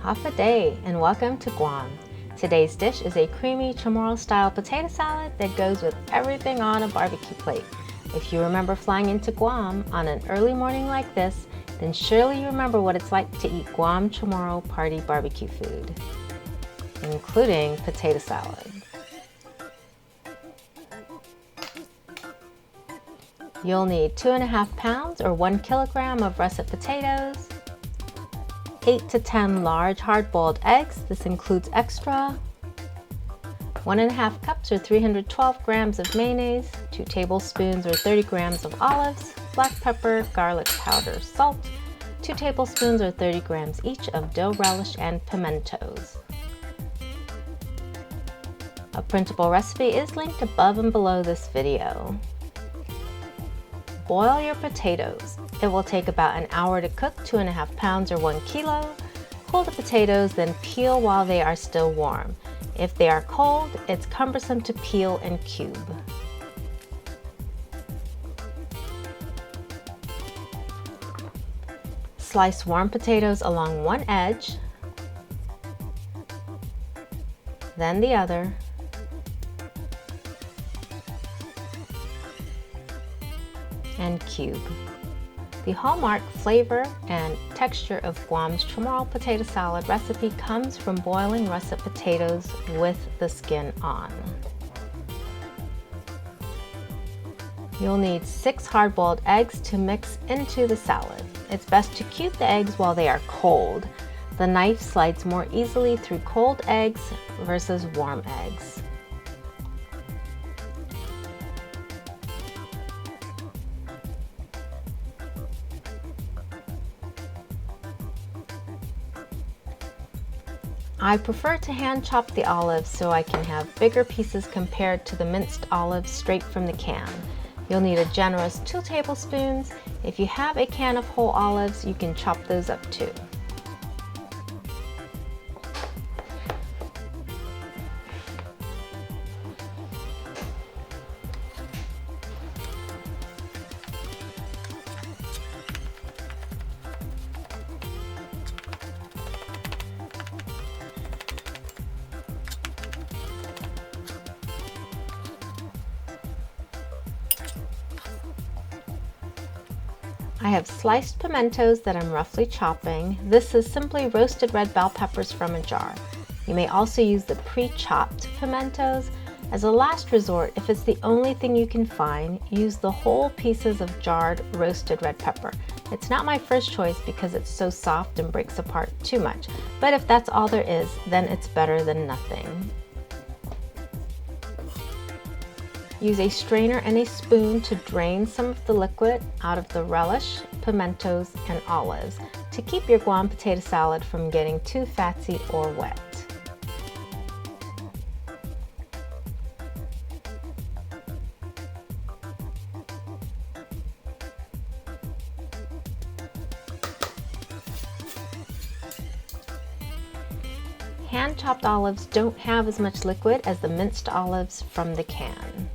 Hafa day and welcome to Guam. Today's dish is a creamy chamorro style potato salad that goes with everything on a barbecue plate. If you remember flying into Guam on an early morning like this, then surely you remember what it's like to eat Guam Chamorro party barbecue food, including potato salad. You'll need 2.5 pounds or 1 kilogram of russet potatoes, 8 to 10 large hard-boiled eggs, this includes extra, 1.5 cups or 312 grams of mayonnaise, 2 tablespoons or 30 grams of olives, black pepper, garlic powder, salt, 2 tablespoons or 30 grams each of dill, relish, and pimentos. A printable recipe is linked above and below this video. Boil your potatoes. It will take about an hour to cook 2.5 pounds or 1 kilo. Cool the potatoes, then peel while they are still warm. If they are cold, it's cumbersome to peel and cube. Slice warm potatoes along one edge, then the other, and cube. The hallmark flavor and texture of Guam's Chamorro potato salad recipe comes from boiling russet potatoes with the skin on. You'll need 6 hard-boiled eggs to mix into the salad. It's best to cube the eggs while they are cold. The knife slides more easily through cold eggs versus warm eggs. I prefer to hand chop the olives so I can have bigger pieces compared to the minced olives straight from the can. You'll need a generous 2 tablespoons. If you have a can of whole olives, you can chop those up too. I have sliced pimentos that I'm roughly chopping. This is simply roasted red bell peppers from a jar. You may also use the pre-chopped pimentos. As a last resort, if it's the only thing you can find, use the whole pieces of jarred roasted red pepper. It's not my first choice because it's so soft and breaks apart too much, but if that's all there is, then it's better than nothing. Use a strainer and a spoon to drain some of the liquid out of the relish, pimentos, and olives to keep your Guam potato salad from getting too fatsy or wet. Hand-chopped olives don't have as much liquid as the minced olives from the can.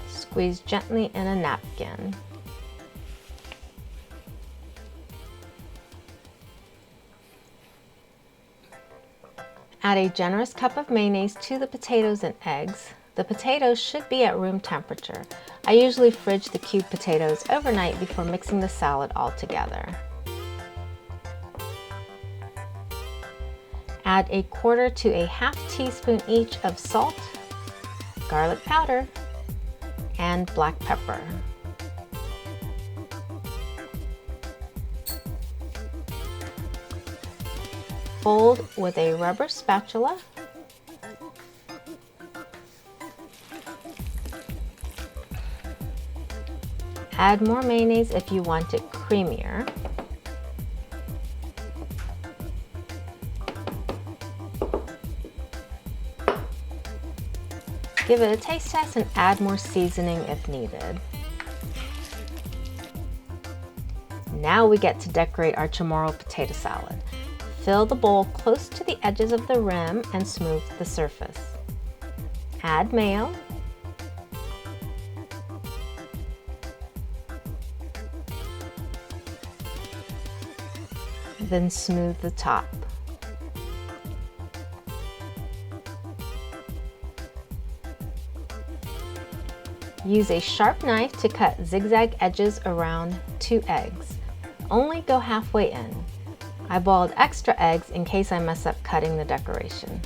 Squeeze gently in a napkin. Add a generous cup of mayonnaise to the potatoes and eggs. The potatoes should be at room temperature. I usually fridge the cubed potatoes overnight before mixing the salad all together. Add 1/4 to a 1/2 teaspoon each of salt, garlic powder, and black pepper. Fold with a rubber spatula. Add more mayonnaise if you want it creamier. Give it a taste test and add more seasoning if needed. Now we get to decorate our chamorro potato salad. Fill the bowl close to the edges of the rim and smooth the surface. Add mayo. then smooth the top. Use a sharp knife to cut zigzag edges around 2 eggs. Only go halfway in. I boiled extra eggs in case I mess up cutting the decoration.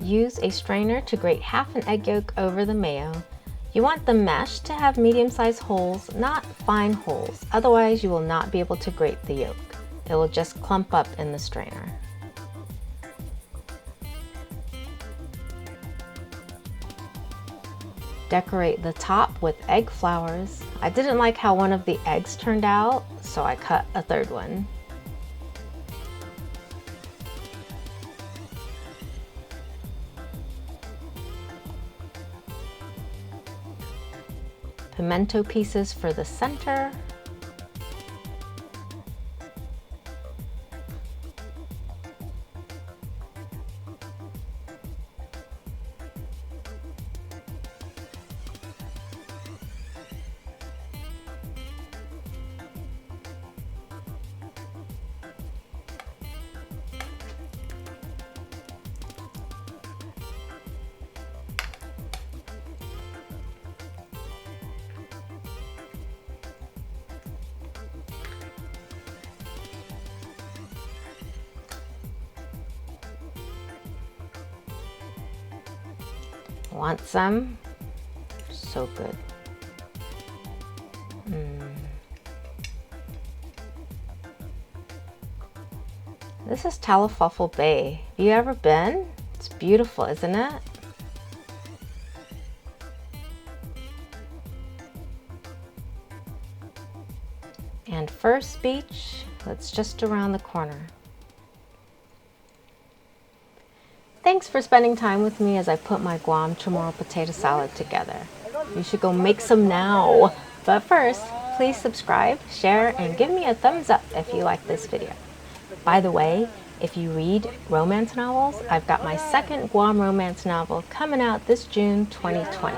Use a strainer to grate half an egg yolk over the mayo. You want the mesh to have medium-sized holes, not fine holes, otherwise you will not be able to grate the yolk. It will just clump up in the strainer. Decorate the top with egg flowers. I didn't like how one of the eggs turned out, so I cut a third one. Pimento pieces for the center. Want some? So good. This is Talafuffle Bay. Have you ever been? It's beautiful, isn't it? And First Beach, that's just around the corner. Thanks for spending time with me as I put my Guam Chamorro potato salad together. You should go make some now. But first, please subscribe, share, and give me a thumbs up if you like this video. By the way, if you read romance novels, I've got my second Guam romance novel coming out this June 2020.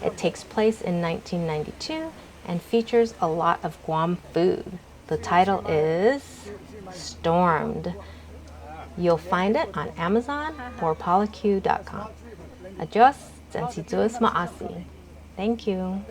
It takes place in 1992 and features a lot of Guam food. The title is Stormed. You'll find it on Amazon or polyq.com. Adios and si Dios maasi. Thank you.